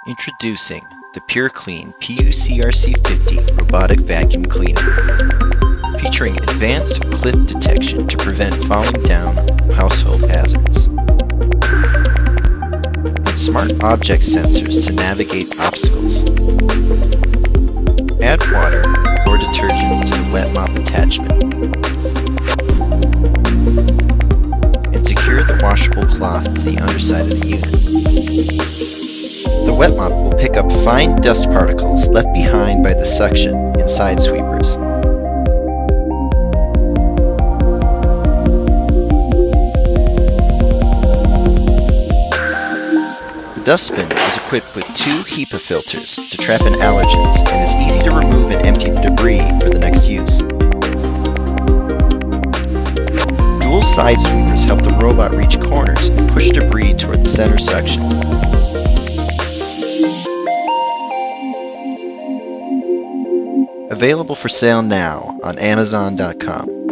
Introducing the PureClean PUCRC50 robotic vacuum cleaner, featuring advanced cliff detection to prevent falling down household hazards, and smart object sensors to navigate obstacles. Add water or detergent to the wet mop attachment, and secure the washable cloth to the underside of the unit. The wet mop will pick up fine dust particles left behind by the suction and side sweepers. The dustbin is equipped with 2 HEPA filters to trap in allergens and is easy to remove and empty the debris for the next use. Dual side sweepers help the robot reach corners and push debris toward the center section. Available for sale now on Amazon.com.